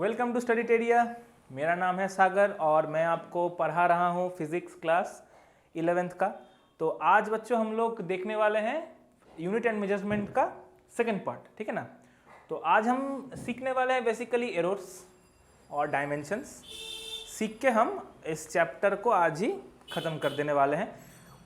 Welcome to स्टडीटेरिया। मेरा नाम है सागर और मैं आपको पढ़ा रहा हूँ फिजिक्स क्लास 11th का। तो आज बच्चों हम लोग देखने वाले हैं यूनिट एंड मेजरमेंट का सेकंड पार्ट, ठीक है ना। तो आज हम सीखने वाले हैं बेसिकली एरर्स और डायमेंशंस। सीख के हम इस चैप्टर को आज ही ख़त्म कर देने वाले हैं।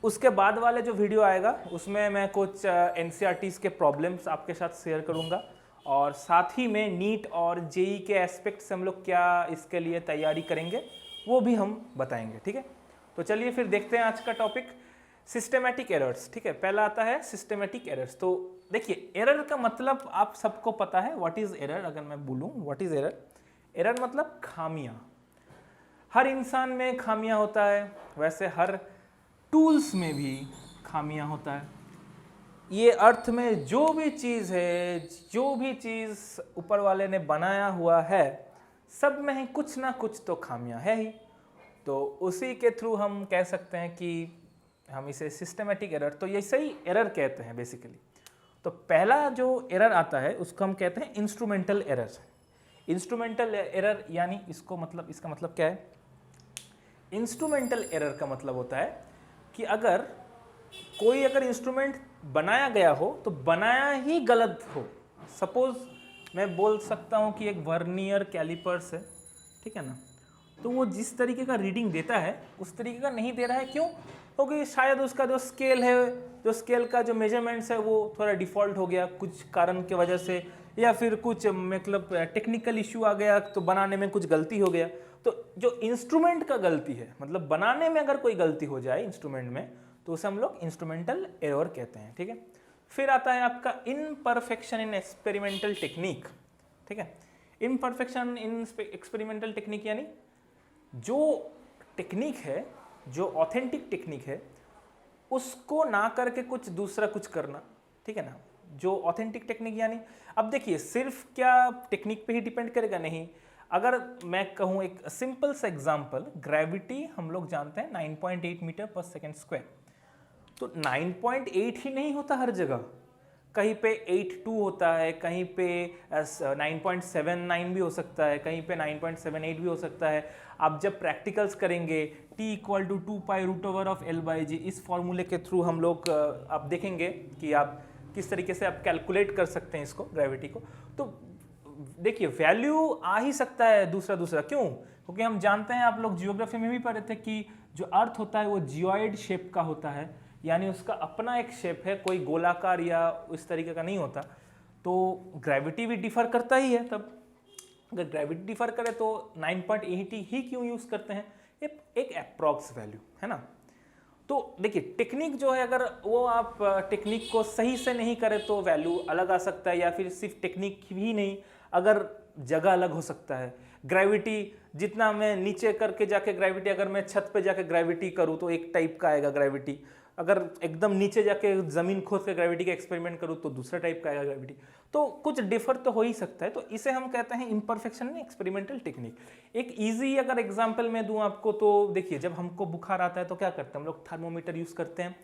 उसके बाद वाले जो वीडियो आएगा उसमें मैं कुछ NCERTs के प्रॉब्लम्स आपके साथ शेयर करूँगा और साथ ही में नीट और जेई के एस्पेक्ट से हम लोग क्या इसके लिए तैयारी करेंगे वो भी हम बताएंगे, ठीक है। तो चलिए फिर देखते हैं आज का टॉपिक सिस्टेमेटिक एरर्स, ठीक है। पहला आता है सिस्टेमेटिक एरर्स। तो देखिए एरर का मतलब आप सबको पता है। What is error? अगर मैं बोलूँ व्हाट इज एरर, एरर मतलब खामियां। हर इंसान में खामियां होता है, वैसे हर टूल्स में भी खामियां होता है। ये अर्थ में जो भी चीज़ है, जो भी चीज़ ऊपर वाले ने बनाया हुआ है, सब में ही कुछ ना कुछ तो खामियां है ही। तो उसी के थ्रू हम कह सकते हैं कि हम इसे सिस्टेमेटिक एरर, तो ये सही एरर कहते हैं बेसिकली। तो पहला जो एरर आता है उसको हम कहते हैं इंस्ट्रूमेंटल एरर। इंस्ट्रूमेंटल एरर यानी इसका मतलब क्या है? इंस्ट्रूमेंटल एरर का मतलब होता है कि अगर इंस्ट्रूमेंट बनाया गया हो तो बनाया ही गलत हो। सपोज मैं बोल सकता हूँ कि एक वर्नियर कैलिपर्स है, ठीक है ना। तो वो जिस तरीके का रीडिंग देता है उस तरीके का नहीं दे रहा है। क्यों? क्योंकि शायद उसका जो स्केल है, जो स्केल का जो मेजरमेंट्स है वो थोड़ा डिफ़ॉल्ट हो गया कुछ कारण के वजह से, या फिर कुछ मतलब टेक्निकल इश्यू आ गया तो बनाने में कुछ गलती हो गया। तो जो इंस्ट्रूमेंट का गलती है, मतलब बनाने में अगर कोई गलती हो जाए इंस्ट्रूमेंट में, तो उसे हम लोग इंस्ट्रूमेंटल एरर कहते हैं, ठीक है। फिर आता है आपका इनपरफेक्शन इन एक्सपेरिमेंटल टेक्निक, ठीक है। इनपरफेक्शन इन एक्सपेरिमेंटल टेक्निक यानी जो टेक्निक है, जो ऑथेंटिक टेक्निक है, उसको ना करके कुछ दूसरा कुछ करना, ठीक है ना। जो ऑथेंटिक टेक्निक यानी, अब देखिए सिर्फ क्या टेक्निक पे ही डिपेंड करेगा? नहीं। अगर मैं कहूँ एक सिंपल सा एग्जांपल, ग्रेविटी हम लोग जानते हैं 9.8 मीटर पर सेकेंड स्क्वायर। तो 9.8 ही नहीं होता हर जगह, कहीं पे 8.2 होता है, कहीं पे 9.79 भी हो सकता है, कहीं पे 9.78 भी हो सकता है। आप जब प्रैक्टिकल्स करेंगे T = 2π√L/g, इस फॉर्मूले के थ्रू हम लोग आप देखेंगे कि आप किस तरीके से आप कैलकुलेट कर सकते हैं इसको, ग्रेविटी को। तो देखिए वैल्यू आ ही सकता है दूसरा। क्यों? क्योंकि हम जानते हैं, आप लोग जियोग्राफी में भी पढ़े थे कि जो अर्थ होता है वो जियोइड शेप का होता है, यानी उसका अपना एक शेप है, कोई गोलाकार या इस तरीके का नहीं होता। तो ग्रेविटी भी डिफर करता ही है। तब अगर ग्रेविटी डिफर करे तो 9.80 ही क्यों यूज़ करते हैं? एक अप्रॉक्स वैल्यू है ना। तो देखिए टेक्निक जो है, अगर वो आप टेक्निक को सही से नहीं करें तो वैल्यू अलग आ सकता है, या फिर सिर्फ टेक्निक ही नहीं, अगर जगह अलग हो सकता है। ग्रेविटी जितना मैं नीचे करके जाके ग्रेविटी, अगर मैं छत पे जाके ग्रेविटी करूँ तो एक टाइप का आएगा ग्रेविटी। अगर एकदम नीचे जाके ज़मीन खोद के ग्रेविटी का एक्सपेरिमेंट करूँ तो दूसरा टाइप का आएगा ग्रेविटी। तो कुछ डिफर तो हो ही सकता है। तो इसे हम कहते हैं इम्परफेक्शन इन एक्सपेरिमेंटल टेक्निक। एक ईजी अगर एग्जाम्पल मैं दूँ आपको, तो देखिए जब हमको बुखार आता है तो क्या करते हैं हम लोग? थर्मोमीटर यूज़ करते हैं।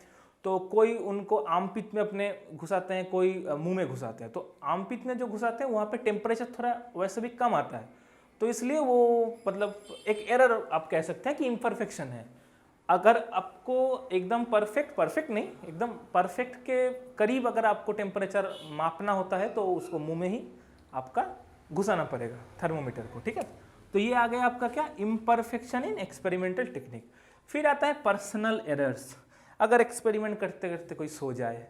तो कोई उनको आर्मपिट में अपने घुसाते हैं, कोई मुंह में घुसाते हैं। तो आर्मपिट में जो घुसाते हैं वहाँ पे टेम्परेचर थोड़ा वैसे भी कम आता है, तो इसलिए वो मतलब एक एरर आप कह सकते हैं कि इम्परफेक्शन है। अगर आपको एकदम परफेक्ट नहीं, एकदम परफेक्ट के करीब अगर आपको टेम्परेचर मापना होता है तो उसको मुंह में ही आपका घुसाना पड़ेगा थर्मोमीटर को, ठीक है। तो ये आ गया आपका क्या? Imperfection in experimental technique. फिर आता है पर्सनल एरर्स। अगर एक्सपेरिमेंट करते करते कोई सो जाए,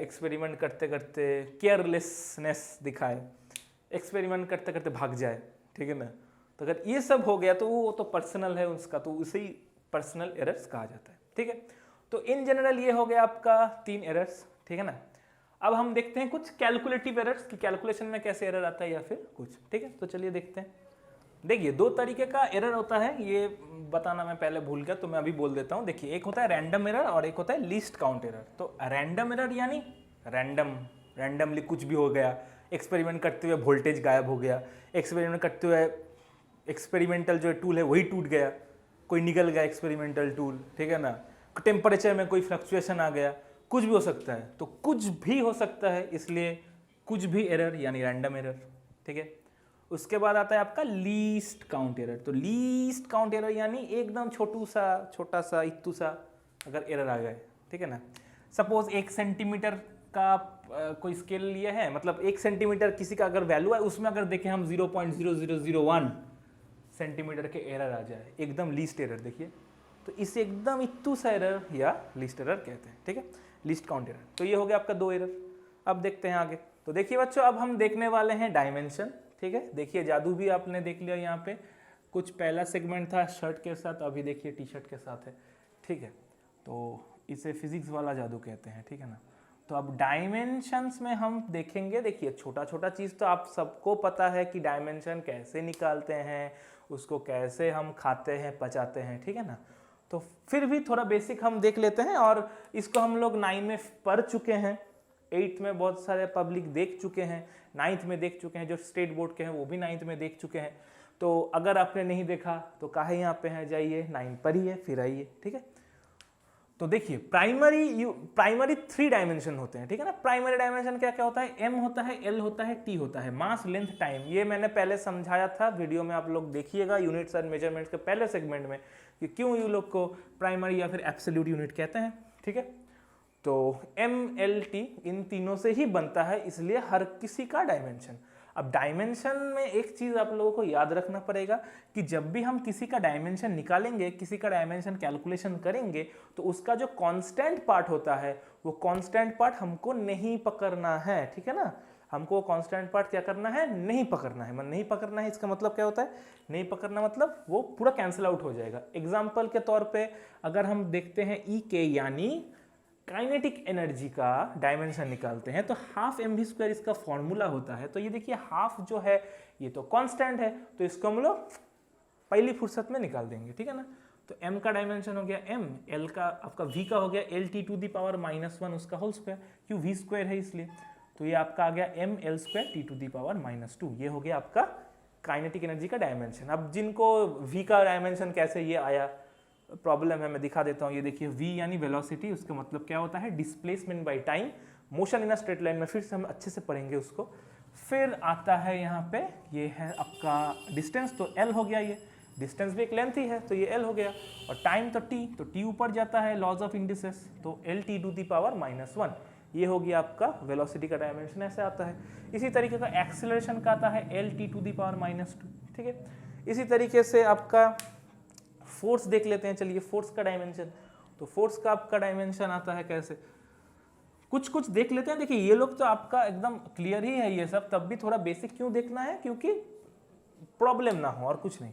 एक्सपेरिमेंट करते करते केयरलेसनेस दिखाए, एक्सपेरिमेंट करते करते भाग जाए, ठीक है ना। तो अगर ये सब हो गया तो वो तो पर्सनल है उसका, तो उसे ही पर्सनल एरर्स कहा जाता है, ठीक है। तो इन जनरल ये हो गया आपका 3 एरर्स, ठीक है ना। अब हम देखते हैं कुछ कैलकुलेटिव एरर्स कि कैलकुलेशन में कैसे एरर आता है या फिर कुछ, ठीक है। तो चलिए देखते हैं। देखिए 2 तरीके का एरर होता है, ये बताना मैं पहले भूल गया तो मैं अभी बोल देता हूँ। देखिए एक होता है रैंडम एरर और एक होता है लीस्ट काउंट एरर। तो रैंडम एरर यानी रैंडमली कुछ भी हो गया, एक्सपेरिमेंट करते हुए वोल्टेज गायब हो गया, एक्सपेरिमेंट करते हुए एक्सपेरिमेंटल जो टूल है वही टूट गया, कोई निकल गया एक्सपेरिमेंटल टूल, ठीक है ना। टेम्परेचर में कोई फ्लक्चुएशन आ गया, कुछ भी हो सकता है। तो कुछ भी हो सकता है, इसलिए कुछ भी एरर यानी रैंडम एरर, ठीक है। उसके बाद आता है आपका लीस्ट काउंट एरर। तो लीस्ट काउंट एरर यानी एकदम छोटा सा इतू सा अगर एरर आ गए, ठीक है ना। सपोज 1 सेंटीमीटर का कोई स्केल लिए है, मतलब 1 सेंटीमीटर किसी का अगर वैल्यू है, उसमें अगर देखें हम 0.0001 सेंटीमीटर के एरर आ जाए, एकदम लीस्ट एरर देखिए, तो इसे एकदम इतू सा एरर या लीस्ट एरर कहते हैं, ठीक है, लीस्ट काउंट एरर। तो ये हो गया आपका 2 एरर। अब देखते हैं आगे। तो देखिए बच्चों, अब हम देखने वाले हैं डायमेंशन, ठीक है। देखिए जादू भी आपने देख लिया, यहाँ पे कुछ पहला सेगमेंट था शर्ट के साथ, अभी देखिए टी शर्ट के साथ है, ठीक है। तो इसे फिजिक्स वाला जादू कहते हैं, ठीक है ना। तो अब डायमेंशंस में हम देखेंगे, देखिए छोटा छोटा चीज़ तो आप सबको पता है कि डायमेंशन कैसे निकालते हैं, उसको कैसे हम खाते हैं पचाते हैं, ठीक है ना। तो फिर भी थोड़ा बेसिक हम देख लेते हैं, और इसको हम लोग 9 में पढ़ चुके हैं, 8th में बहुत सारे पब्लिक देख चुके हैं, 9th में देख चुके हैं, जो स्टेट बोर्ड के हैं वो भी 9th में देख चुके हैं। तो अगर आपने नहीं देखा तो काहे यहाँ पे है, जाइए 9 पढ़िए फिर आइए, ठीक है। तो देखिए प्राइमरी 3 डायमेंशन होते हैं, ठीक है ना। प्राइमरी डायमेंशन क्या क्या होता है, एम होता है, एल होता है, टी होता है, मास लेंथ टाइम। ये मैंने पहले समझाया था वीडियो में, आप लोग देखिएगा यूनिट्स एंड मेजरमेंट्स के पहले सेगमेंट में, कि क्यों यू लोग को प्राइमरी या फिर एब्सोल्यूट यूनिट कहते हैं, ठीक है। तो एम एल टी इन तीनों से ही बनता है, इसलिए हर किसी का डायमेंशन। अब डायमेंशन में एक चीज आप लोगों को याद रखना पड़ेगा कि जब भी हम किसी का डायमेंशन निकालेंगे, किसी का डायमेंशन कैलकुलेशन करेंगे, तो उसका जो कांस्टेंट पार्ट होता है, वो कांस्टेंट पार्ट हमको नहीं पकड़ना है, ठीक है ना। हमको कांस्टेंट पार्ट क्या करना है, नहीं पकड़ना है। नहीं पकड़ना है इसका मतलब क्या होता है, नहीं पकड़ना मतलब वो पूरा कैंसिल आउट हो जाएगा। एग्जाम्पल के तौर पे अगर हम देखते हैं ई के यानी काइनेटिक एनर्जी का डायमेंशन निकालते हैं, तो हाफ mv² इसका फॉर्मूला होता है। तो ये देखिए हाफ जो है ये तो कांस्टेंट है, तो इसको हम लोग पहली फुर्सत में निकाल देंगे, ठीक है ना। तो m का डायमेंशन हो गया m, l का आपका v का हो गया lt⁻⁻1 उसका होल स्क्वायर, क्यों v स्क्वायर है इसलिए। तो ये आपका आ गया ml²t⁻², ये हो गया आपका काइनेटिक एनर्जी का डायमेंशन। अब जिनको v का डायमेंशन कैसे ये आया प्रॉब्लम है, मैं दिखा देता हूँ। ये देखिए v यानी वेलोसिटी, उसका मतलब क्या होता है, displacement by time, motion in a straight line में, फिर से हम अच्छे से पढ़ेंगे उसको। फिर आता है यहाँ पे, ये है आपका डिस्टेंस, तो l हो गया, ये डिस्टेंस भी एक लेंथ ही है तो ये l हो गया, और टाइम तो t ऊपर जाता है, लॉज ऑफ इंडिसेस, तो lt⁻⁻1, ये हो गया आपका वेलोसिटी का डायमेंशन, ऐसे आता है। इसी तरीके का एक्सेलरेशन का आता है lt⁻², ठीक है। इसी तरीके से आपका फोर्स देख लेते हैं, चलिए फोर्स का डायमेंशन। तो फोर्स का आपका डायमेंशन आता है कैसे, कुछ देख लेते हैं। देखिए ये लोग तो आपका एकदम क्लियर ही है ये सब, तब भी थोड़ा बेसिक क्यों देखना है, क्योंकि प्रॉब्लम ना हो और कुछ नहीं।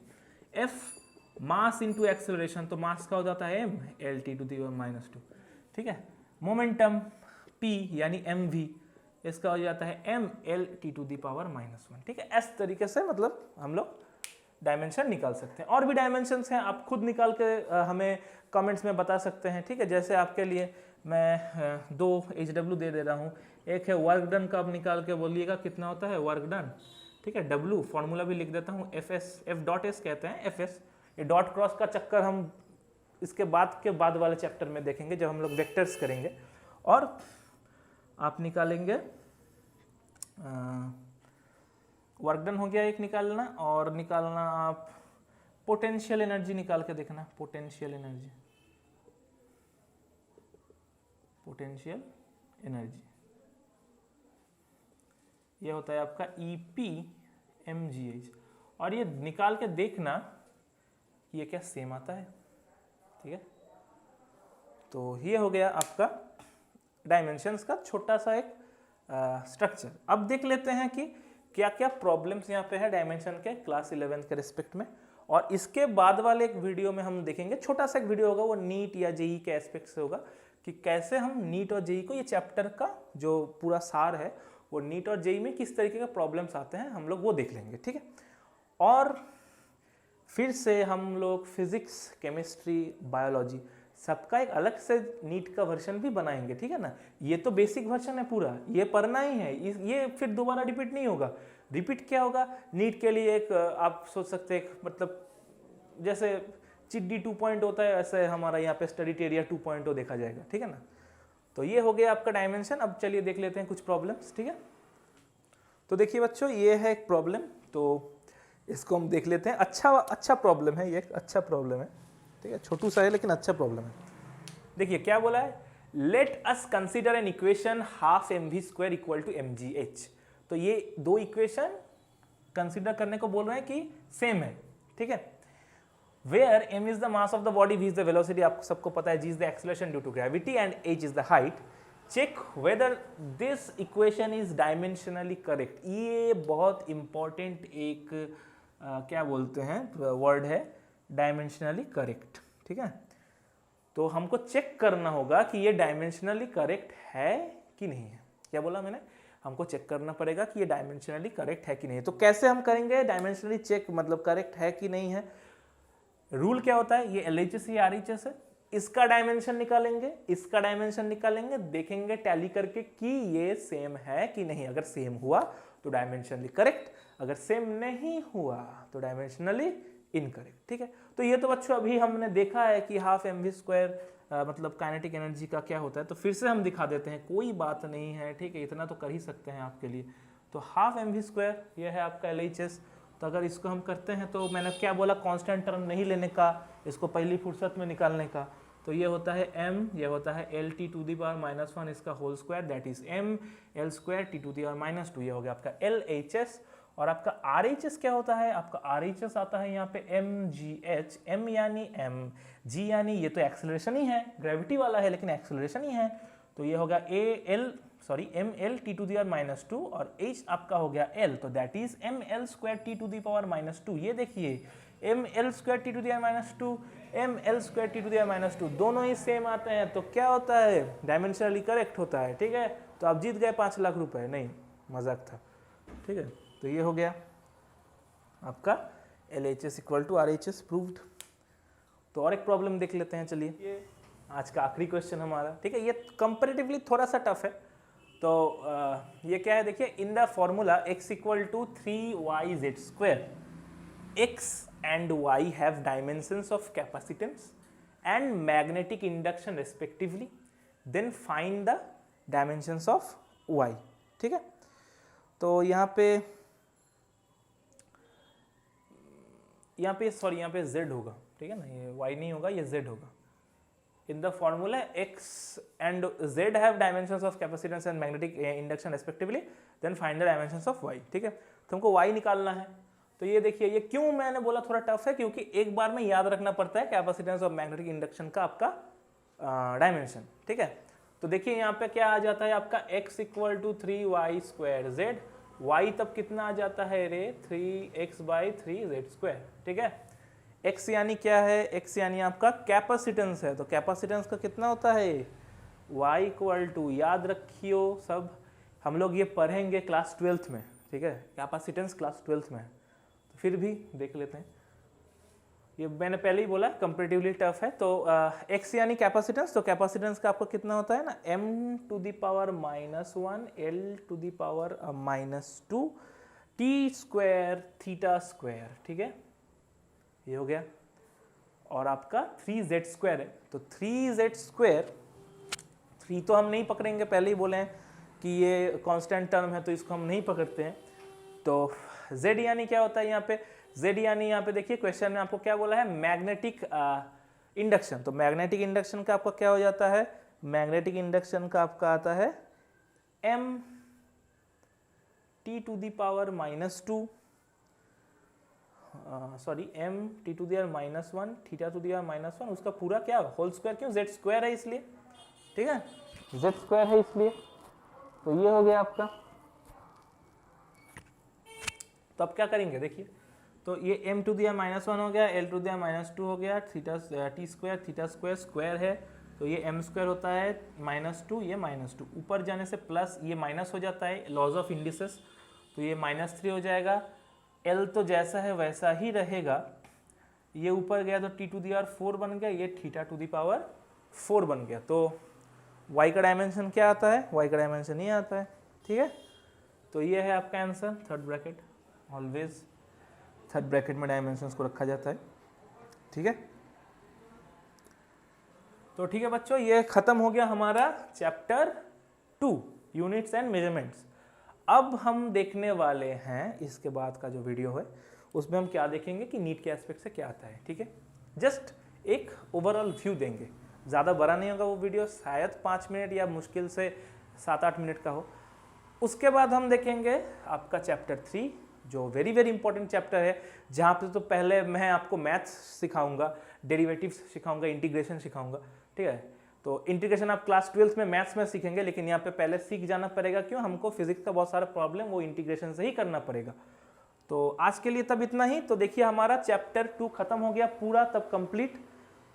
F मास इंटू एक्सेलरेशन, तो मास का हो जाता है m lt⁻², ठीक है। मोमेंटम p यानी mv, इसका हो जाता है m lt⁻⁻1, ठीक है। इस तरीके से मतलब हम लोग डायमेंशन निकाल सकते हैं। और भी डायमेंशंस हैं, आप खुद निकाल के हमें कमेंट्स में बता सकते हैं, ठीक है। जैसे आपके लिए मैं 2 HW दे रहा हूँ, एक है वर्क डन का, आप निकाल के बोलिएगा कितना होता है वर्क डन, ठीक है। W फॉर्मूला भी लिख देता हूँ, F.S कहते हैं, FS। ये डॉट क्रॉस का चक्कर हम इसके बाद वाले चैप्टर में देखेंगे, जब हम लोग वेक्टर्स करेंगे। और आप निकालेंगे वर्क डन हो गया एक निकालना, और निकालना आप पोटेंशियल एनर्जी निकाल के देखना, पोटेंशियल एनर्जी ये होता है आपका EP/mgh, और ये निकाल के देखना ये क्या सेम आता है, ठीक है। तो ये हो गया आपका डायमेंशंस का छोटा सा एक स्ट्रक्चर। अब देख लेते हैं कि क्या क्या प्रॉब्लम्स यहाँ पे है डायमेंशन के क्लास 11 के रिस्पेक्ट में, और इसके बाद वाले एक वीडियो में हम देखेंगे, छोटा सा एक वीडियो होगा, वो नीट या जेई के एस्पेक्ट से होगा, कि कैसे हम नीट और जेई को, ये चैप्टर का जो पूरा सार है वो नीट और जेई में किस तरीके के प्रॉब्लम्स आते हैं, हम लोग वो देख लेंगे, ठीक है। और फिर से हम लोग फिजिक्स, केमिस्ट्री, बायोलॉजी सबका एक अलग से नीट का वर्जन भी बनाएंगे, ठीक है ना। ये तो बेसिक वर्जन है पूरा, ये पढ़ना ही है, ये फिर दोबारा रिपीट नहीं होगा। रिपीट क्या होगा, नीट के लिए एक आप सोच सकते हैं, मतलब जैसे चिड्डी 2.0 होता है, ऐसे हमारा यहाँ पे स्टडी एरिया 2.0 देखा जाएगा, ठीक है ना। तो ये हो गया आपका डायमेंशन। अब चलिए देख लेते हैं कुछ प्रॉब्लम्स, ठीक है। तो देखिए बच्चों, ये है एक प्रॉब्लम तो इसको हम देख लेते हैं। अच्छा प्रॉब्लम है, ये अच्छा प्रॉब्लम है, ठीक है, छोटू सा है लेकिन अच्छा प्रॉब्लम है। देखिए क्या बोला है, let us consider an equation half mv square equal to mgh। तो ये दो इक्वेशन कंसिडर करने को बोल रहे हैं कि सेम है, ठीक है। Where m is the mass of the body, v is the velocity, आपको सबको पता है, g is the acceleration due to gravity and h is the height. Check whether this equation is dimensionally correct. ये बहुत important एक क्या बोलते हैं वर्ड है, डायमेंशनली करेक्ट, ठीक है। तो हमको चेक करना होगा कि ये डायमेंशनली करेक्ट है कि नहीं है। क्या बोला मैंने, हमको चेक करना पड़ेगा कि ये डायमेंशनली करेक्ट है कि नहीं है। तो कैसे हम करेंगे डायमेंशनली चेक, मतलब करेक्ट है कि नहीं है। रूल क्या होता है, ये LHS या RHS है, इसका डायमेंशन निकालेंगे, इसका डायमेंशन निकालेंगे, देखेंगे टैली करके कि ये सेम है कि नहीं। अगर सेम हुआ तो डायमेंशनली करेक्ट, अगर सेम नहीं हुआ तो डायमेंशनली इनकरेक्ट, ठीक है। तो ये तो बच्चों अभी हमने देखा है कि हाफ mv स्क्वायर मतलब काइनेटिक एनर्जी का क्या होता है, तो फिर से हम दिखा देते हैं, कोई बात नहीं है, ठीक है, इतना तो कर ही सकते हैं आपके लिए। तो हाफ mv स्क्वायर ये है आपका LHS। तो अगर इसको हम करते हैं तो मैंने क्या बोला, कांस्टेंट टर्म नहीं लेने का, इसको पहली फुर्सत में निकालने का। तो ये होता है m, ये होता है LT टू दी पावर -1 इसका whole square, that is m L square T to the power -2, ये हो गया आपका LHS। और आपका RHS क्या होता है, आपका RHS आता है यहाँ पे mgh, m यानी m, g यानी ये तो एक्सेलरेशन ही है, ग्रेविटी वाला है लेकिन एक्सेलरेशन ही है। तो ये होगा ml T to the power -2 और h आपका हो गया L, तो that is ml square T to the power -2। ये देखिए ml square T to the power -2, ml square T to the power -2 दोनों ही सेम आते हैं, तो क्या होता है, डायमेंशनली करेक्ट होता है, ठीक है। तो आप जीत गए 5 लाख रुपए, नहीं मजाक था, ठीक है। तो ये हो गया आपका LHS equal to RHS proved. तो और एक प्रॉब्लम देख लेते हैं, चलिए, ये आज का आखिरी क्वेश्चन हमारा, ठीक है। ये कंपैरेटिवली थोड़ा सा टफ है। तो ये क्या है, देखिए, in the formula x equal to 3yz square, x and y have dimensions of capacitance and magnetic induction respectively, then find the dimensions of y, ठीक है। तो यहाँ पे यहाँ पे z होगा, ठीक है ना, ये y नहीं होगा, ये z होगा। इन the formula x and z have dimensions of capacitance and magnetic induction respectively, then find the dimensions of y, ठीक है। तो हमको y निकालना है। तो ये देखिए, ये क्यों मैंने बोला थोड़ा टफ है, क्योंकि एक बार में याद रखना पड़ता है कैपेसिटेंस और मैग्नेटिक इंडक्शन का आपका डायमेंशन, ठीक है। तो देखिए यहाँ पे क्या आ जाता है आपका x equal to 3y square z, y तब कितना आ जाता है रे, 3x/3z स्क्वायर, ठीक है। x यानी क्या है, x यानी आपका कैपेसिटेंस है, तो कैपेसिटेंस का कितना होता है, y इक्वल टू, याद रखियो सब, हम लोग ये पढ़ेंगे क्लास 12th में, ठीक है, कैपेसिटेंस क्लास 12th में है, तो फिर भी देख लेते हैं। ये मैंने पहले ही बोला कंपैरेटिवली टफ है। तो x यानी कैपेसिटेंस, तो कैपेसिटेंस का आपको कितना होता है ना, m to the power -1 L to the power -2 t square theta square, ठीक है, ये हो गया। और आपका 3z स्क्वायर है, तो 3z स्क्वायर, 3 तो हम नहीं पकड़ेंगे, पहले ही बोले हैं कि ये कांस्टेंट टर्म है तो इसको हम नहीं पकड़ते हैं। तो z यानी क्या होता है यहाँ पे, z यानी यहाँ पे देखिए क्वेश्चन में आपको क्या बोला है, मैग्नेटिक इंडक्शन। तो मैग्नेटिक इंडक्शन का आपका क्या हो जाता है, मैग्नेटिक इंडक्शन का आपका आता है m t to the power -2 m t to the power -1 theta to the power -1, उसका पूरा क्या होल स्क्वायर, क्यों z स्क्वायर है इसलिए, ठीक है, z स्क्वायर है इसलिए। तो ये हो गया आपका। तो अब क्या करेंगे, देखिए, तो ये m टू दी पावर -1 हो गया, l टू दी पावर -2 हो गया, theta t square, theta square square है, तो ये m स्क्वायर होता है -2, ये -2, ऊपर जाने से प्लस, ये माइनस हो जाता है, लॉज ऑफ इंडिसेस, तो ये -3 हो जाएगा। l तो जैसा है वैसा ही रहेगा, ये ऊपर गया तो t टू दी पावर 4 बन गया, ये थीटा टू दी पावर 4 बन गया। तो y का डायमेंशन क्या आता है, y का डायमेंशन ये आता है, ठीक है। तो ये है आपका answer, third bracket, always third bracket में डायमेंशंस को रखा जाता है, ठीक है। तो ठीक है बच्चों, ये खत्म हो गया हमारा चैप्टर 2 यूनिट्स एंड मेजरमेंट्स। अब हम देखने वाले हैं इसके बाद का जो वीडियो है उसमें हम क्या देखेंगे कि नीट के एस्पेक्ट से क्या आता है, ठीक है। जस्ट एक ओवरऑल व्यू देंगे, ज़्यादा बड़ा नहीं होगा वो वीडियो, शायद 5 मिनट या मुश्किल से 7-8 मिनट का हो। उसके बाद हम देखेंगे आपका चैप्टर 3 जो वेरी वेरी इंपॉर्टेंट चैप्टर है, जहाँ पे तो पहले मैं आपको मैथ्स सिखाऊंगा, डेरिवेटिव्स सिखाऊंगा, इंटीग्रेशन सिखाऊंगा, ठीक है। तो इंटीग्रेशन आप क्लास 12th में मैथ्स में सीखेंगे, लेकिन यहाँ पे पहले सीख जाना पड़ेगा, क्यों, हमको फिजिक्स का बहुत सारा प्रॉब्लम वो इंटीग्रेशन से ही करना पड़ेगा। तो आज के लिए तब इतना ही। तो देखिए हमारा चैप्टर 2 खत्म हो गया पूरा, तब कंप्लीट।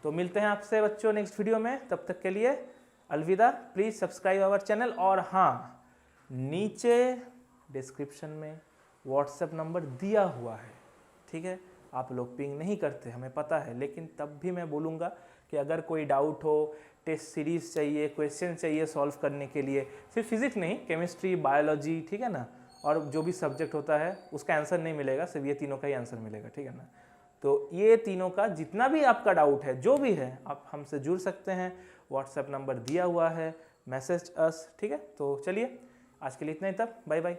तो मिलते हैं आपसे बच्चों नेक्स्ट वीडियो में, तब तक के लिए अलविदा। प्लीज़ सब्सक्राइब आवर चैनल, और हाँ, नीचे डिस्क्रिप्शन में व्हाट्सएप नंबर दिया हुआ है, ठीक है। आप लोग पिंग नहीं करते, हमें पता है, लेकिन तब भी मैं बोलूँगा कि अगर कोई डाउट हो, टेस्ट सीरीज चाहिए, क्वेश्चन चाहिए सॉल्व करने के लिए, सिर्फ फिजिक्स नहीं, केमिस्ट्री, बायोलॉजी, ठीक है ना, और जो भी सब्जेक्ट होता है उसका आंसर नहीं मिलेगा, सिर्फ ये तीनों का ही आंसर मिलेगा, ठीक है ना। तो ये तीनों का जितना भी आपका डाउट है, जो भी है, आप हमसे जुड़ सकते हैं। व्हाट्सएप नंबर दिया हुआ है, मैसेज अस, ठीक है। तो चलिए आज के लिए इतना ही, तब बाय बाय।